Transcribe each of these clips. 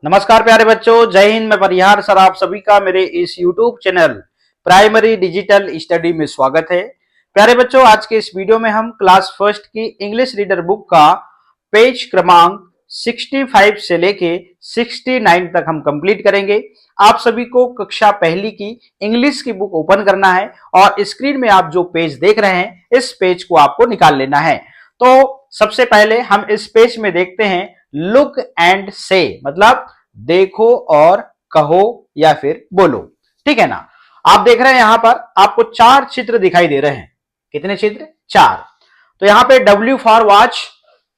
नमस्कार प्यारे बच्चों, जय हिंद। मैं परिहार सर आप सभी का मेरे इस YouTube channel primary digital study में स्वागत है। प्यारे बच्चों, आज के इस वीडियो में हम क्लास फर्स्ट की इंग्लिश रीडर बुक का पेज क्रमांक 65 से लेके 69 तक हम कंप्लीट करेंगे। आप सभी को कक्षा पहली की इंग्लिश की बुक ओपन करना है और स्क्रीन में आप जो पेज देख रहे हैं इस पेज को आपको निकाल लेना है। तो सबसे पहले हम इस पेज में देखते हैं लुक एंड से, मतलब देखो और कहो या फिर बोलो। ठीक है ना। आप देख रहे हैं यहां पर आपको 4 चित्र दिखाई दे रहे हैं। कितने चित्र? 4। तो यहां पे W फॉर वॉच,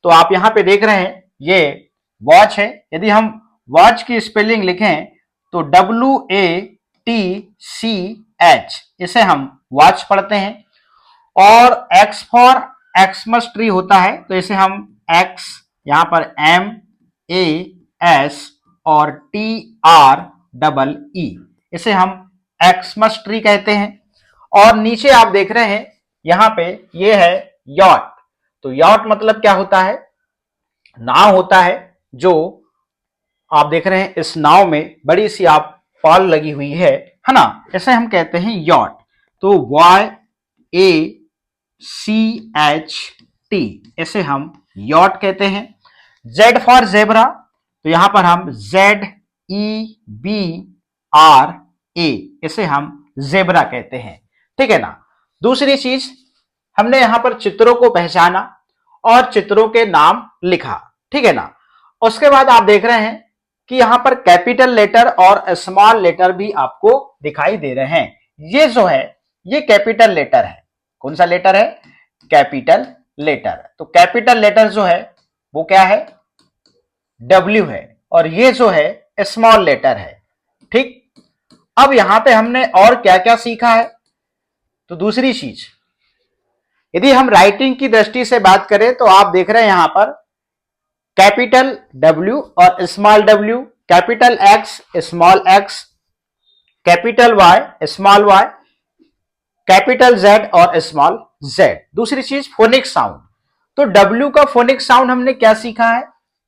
तो आप यहां पे देख रहे हैं ये वॉच है। यदि हम वॉच की स्पेलिंग लिखें तो WATCH, इसे हम वॉच पढ़ते हैं। और X फॉर एक्समस ट्री होता है, तो इसे हम X, यहां पर MAS और TREE, इसे हम एक्समस ट्री कहते हैं। और नीचे आप देख रहे हैं यहां पे ये है यॉट। तो यॉट मतलब क्या होता है? नाव होता है। जो आप देख रहे हैं इस नाव में बड़ी सी आप पाल लगी हुई है ना, इसे हम कहते हैं यॉट। तो YACHT, इसे हम यॉट कहते हैं। Z फॉर जेब्रा, तो यहां पर हम ZEBRA, इसे हम जेब्रा कहते हैं। ठीक है ना। दूसरी चीज, हमने यहां पर चित्रों को पहचाना और चित्रों के नाम लिखा। ठीक है ना। उसके बाद आप देख रहे हैं कि यहां पर कैपिटल लेटर और स्मॉल लेटर भी आपको दिखाई दे रहे हैं। ये जो है ये कैपिटल लेटर है। कौन सा लेटर है? Capital letter. तो कैपिटल लेटर जो है वो क्या है? W है। और ये जो है स्मॉल लेटर है। ठीक। अब यहां पे हमने और क्या क्या सीखा है? तो दूसरी चीज, यदि हम राइटिंग की दृष्टि से बात करें तो आप देख रहे हैं यहां पर कैपिटल W और small w, capital X, small x, capital Y, small y, capital Z और स्मॉल z। दूसरी चीज फोनिक साउंड, तो W का फोनिक साउंड हमने क्या सीखा है?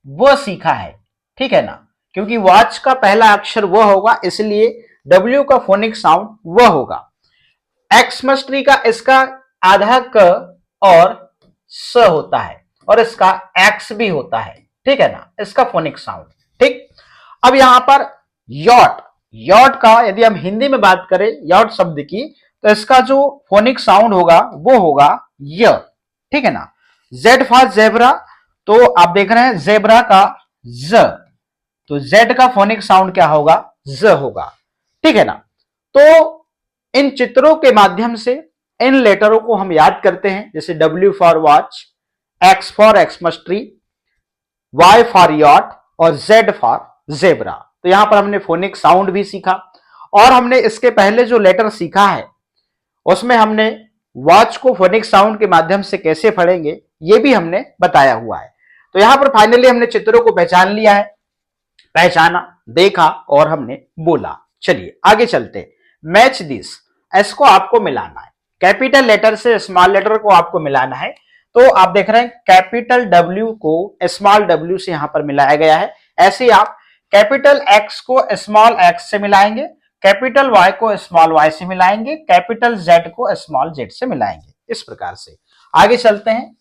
वो सीखा है। ठीक है ना। क्योंकि वॉच का पहला अक्षर वो होगा, इसलिए W का फोनिक साउंड वो होगा। एक्समस ट्री का इसका आधा क और स होता है और इसका एक्स भी होता है। ठीक है ना, इसका फोनिक साउंड। ठीक। अब यहां पर यॉट, यॉट का यदि हम हिंदी में बात करें यॉट शब्द की, तो इसका जो फोनिक साउंड होगा वो होगा य। ठीक है ना। जेड फॉर जेब्रा, तो आप देख रहे हैं जेब्रा का ज, तो जेड का फोनिक साउंड क्या होगा? ज होगा। ठीक है ना। तो इन चित्रों के माध्यम से इन लेटरों को हम याद करते हैं, जैसे W for watch, X for Xmas tree, Y for yacht और Z फॉर जेब्रा। तो यहां पर हमने फोनिक साउंड भी सीखा। और हमने इसके पहले जो लेटर सीखा है उसमें हमने वॉच को फोनिक साउंड के माध्यम से कैसे पढ़ेंगे ये भी हमने बताया हुआ है। तो यहां पर फाइनली हमने चित्रों को पहचान लिया है, पहचाना, देखा और हमने बोला। चलिए आगे चलते। मैच दिस, एस को आपको मिलाना है, कैपिटल लेटर से स्मॉल लेटर को आपको मिलाना है। तो आप देख रहे हैं कैपिटल W को स्मॉल w से यहां पर मिलाया गया है। ऐसे ही आप कैपिटल X को स्मॉल x से मिलाएंगे, कैपिटल Y को स्मॉल y से मिलाएंगे, कैपिटल Z को स्मॉल z से मिलाएंगे। इस प्रकार से आगे चलते हैं।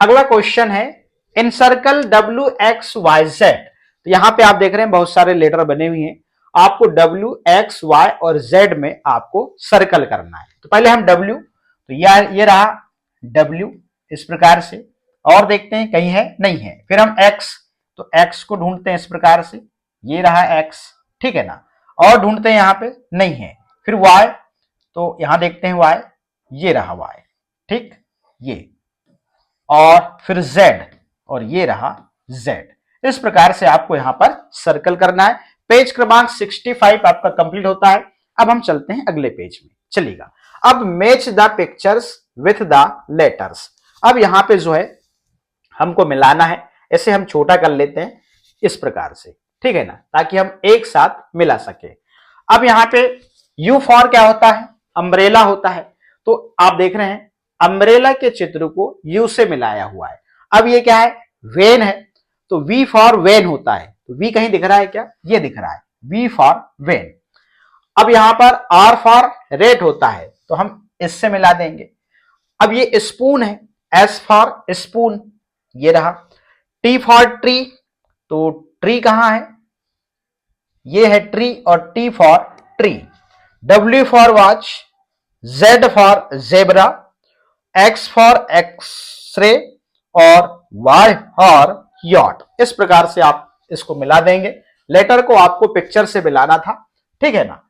अगला क्वेश्चन है इन सर्कल WXYZ। तो यहां पे आप देख रहे हैं बहुत सारे लेटर बने हुए हैं। आपको W, X, Y और Z में आपको सर्कल करना है। तो पहले हम W, तो ये रहा W इस प्रकार से। और देखते हैं कहीं है, नहीं है। फिर हम X, तो X को ढूंढते हैं इस प्रकार से, ये रहा X। ठीक है ना। और ढूंढते हैं यहां पे, नहीं है। फिर Y, तो यहां देखते हैं Y, ये रहा Y। ठीक, ये। और फिर Z, और ये रहा Z। इस प्रकार से आपको यहां पर सर्कल करना है। पेज क्रमांक 65 आपका कंप्लीट होता है। अब हम चलते हैं अगले पेज में। चलिएगा। अब match the pictures with the letters. अब यहां पे जो है हमको मिलाना है। इसे हम छोटा कर लेते हैं इस प्रकार से। ठीक है ना, ताकि हम एक साथ मिला सके। अब यहां पे U फॉर क्या होता है? अम्ब्रेला होता है। तो आप देख रहे हैं अम्ब्रेला के चित्र को U से मिलाया हुआ है। अब ये क्या है? वेन है। तो V फॉर वेन होता है, तो V कहीं दिख रहा है क्या, ये दिख रहा है, V फॉर वेन। अब यहां पर R फॉर रेट होता है, तो हम इससे मिला देंगे। अब ये स्पून है, S फॉर स्पून, ये रहा। T फॉर ट्री, तो ट्री कहां है, ये है ट्री, और T for tree. W for watch, Z for zebra, X for x-ray, और Y फॉर यॉट। इस प्रकार से आप इसको मिला देंगे। लेटर को आपको पिक्चर से मिलाना था, ठीक है ना।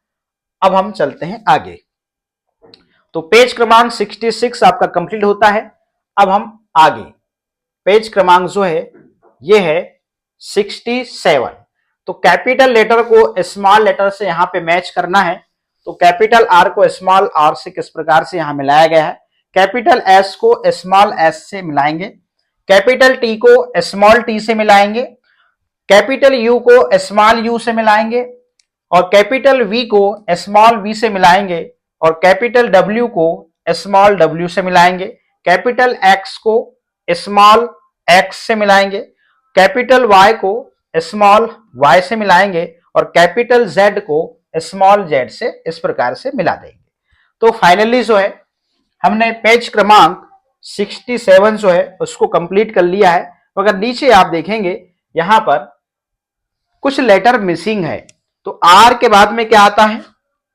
अब हम चलते हैं आगे। तो पेज क्रमांक 66 आपका कंप्लीट होता है। अब हम आगे पेज क्रमांक जो है ये है 67। तो कैपिटल लेटर को स्मॉल लेटर से यहां पे मैच करना है। तो कैपिटल आर को स्मॉल आर से किस प्रकार से यहां मिलाया गया है, कैपिटल एस को स्मॉल एस से मिलाएंगे, कैपिटल टी को स्मॉल टी से मिलाएंगे, कैपिटल यू को स्मॉल यू से मिलाएंगे, और कैपिटल वी को स्मॉल वी से मिलाएंगे, और कैपिटल डब्ल्यू को स्मॉल डब्ल्यू से मिलाएंगे, कैपिटल एक्स को स्मॉल एक्स से मिलाएंगे, कैपिटल वाई को स्मॉल वाई से मिलाएंगे, और कैपिटल जेड को स्मॉल जेड से इस प्रकार से मिला देंगे। तो फाइनली जो है हमने पेज क्रमांक 67 जो है उसको कंप्लीट कर लिया है। मगर नीचे आप देखेंगे यहां पर कुछ लेटर मिसिंग है। तो आर के बाद में क्या आता है,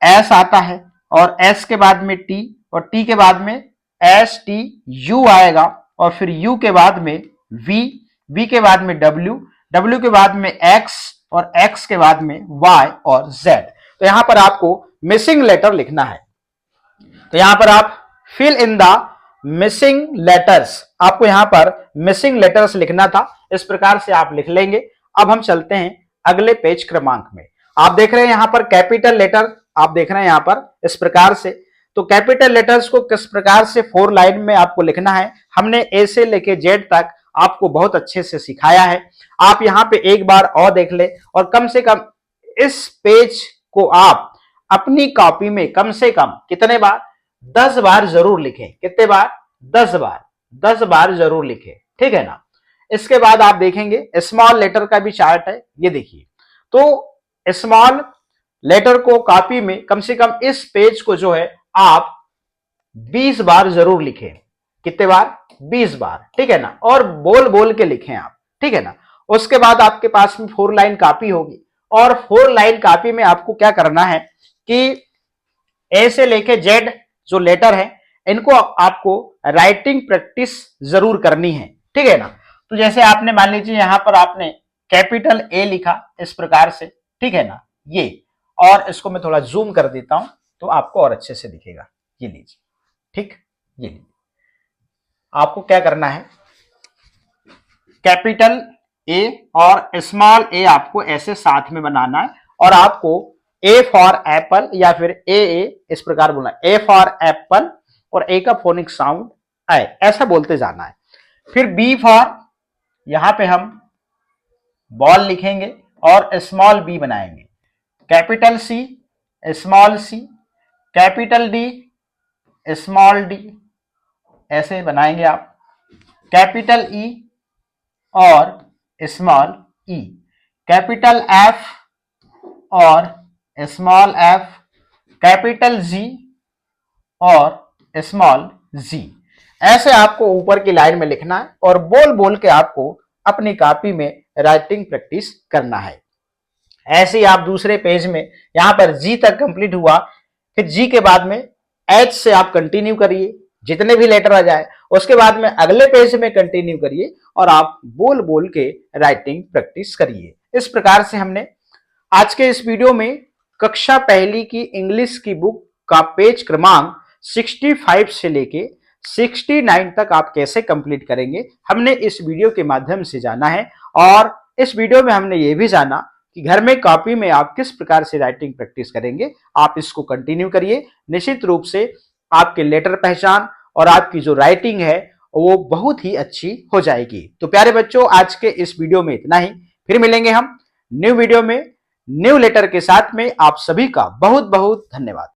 एस आता है, और एस के बाद में टी, और टी के बाद में एस टी यू आएगा, और फिर यू के बाद में वी, वी के बाद में डब्ल्यू, डब्ल्यू के बाद में एक्स, और एक्स के बाद में वाई और जेड। तो यहां पर आपको मिसिंग लेटर लिखना है। तो यहां पर आप fill in the missing letters, आपको यहां पर मिसिंग लेटर्स लिखना था। इस प्रकार से आप लिख लेंगे। अब हम चलते हैं अगले पेज क्रमांक में। आप देख रहे हैं यहां पर कैपिटल लेटर, आप देख रहे हैं यहां पर इस प्रकार से। तो कैपिटल लेटर्स को किस प्रकार से 4 लाइन में आपको लिखना है, हमने ए से लेके जेड तक आपको बहुत अच्छे से सिखाया है। आप यहां पे एक बार और देख ले, और कम से कम इस पेज को आप अपनी कॉपी में कम से कम कितने बार, 10 बार जरूर लिखें। कितने बार, 10 बार, 10 बार जरूर लिखें, ठीक है ना। इसके बाद आप देखेंगे स्मॉल लेटर का भी चार्ट है, ये देखिए। तो स्मॉल लेटर को कॉपी में कम से कम इस पेज को जो है आप 20 बार जरूर लिखें। कितने बार, 20 बार, ठीक है ना। और बोल बोल के लिखें आप, ठीक है ना। उसके बाद आपके पास में 4 लाइन कॉपी होगी, और 4 लाइन कॉपी में आपको क्या करना है कि ए से लेके जेड जो लेटर है इनको आपको राइटिंग प्रैक्टिस जरूर करनी है, ठीक है ना। तो जैसे आपने मान लीजिए यहां पर आपने कैपिटल ए लिखा इस प्रकार से, ठीक है ना, ये, और इसको मैं थोड़ा जूम कर देता हूं तो आपको और अच्छे से दिखेगा। ये लीजिए, ठीक, ये लीजिए। आपको क्या करना है, कैपिटल ए और स्मॉल ए आपको ऐसे साथ में बनाना है, और आपको ए फॉर एप्पल या फिर ए इस प्रकार बोलना है, ए फॉर एप्पल, और ए का फोनिक साउंड आई, ऐसा बोलते जाना है। फिर बी फॉर, यहां पे हम बॉल लिखेंगे और स्मॉल बी बनाएंगे, capital C, small C, capital D, small D, ऐसे बनाएंगे आप, कैपिटल ई और स्मॉल ई, कैपिटल एफ और स्मॉल एफ, कैपिटल जी और स्मॉल जी। ऐसे आपको ऊपर की लाइन में लिखना है, और बोल बोल के आपको अपनी कॉपी में राइटिंग प्रैक्टिस करना है। ऐसे ही आप दूसरे पेज में यहां पर जी तक कंप्लीट हुआ, फिर जी के बाद में एच से आप कंटिन्यू करिए, जितने भी लेटर आ जाए, उसके बाद में अगले पेज में कंटिन्यू करिए, और आप बोल बोल के राइटिंग प्रैक्टिस करिए। इस प्रकार से हमने आज के इस वीडियो में कक्षा पहली की इंग्लिश की बुक का पेज क्रमांक 65 से लेके 69 तक आप कैसे कंप्लीट करेंगे, हमने इस वीडियो के माध्यम से जाना है। और इस वीडियो में हमने ये भी जाना कि घर में कॉपी में आप किस प्रकार से राइटिंग प्रैक्टिस करेंगे। आप इसको कंटिन्यू करिए, निश्चित रूप से आपके लेटर पहचान और आपकी जो राइटिंग है वो बहुत ही अच्छी हो जाएगी। तो प्यारे बच्चों, आज के इस वीडियो में इतना ही। फिर मिलेंगे हम न्यू वीडियो में न्यू लेटर के साथ में। आप सभी का बहुत बहुत धन्यवाद।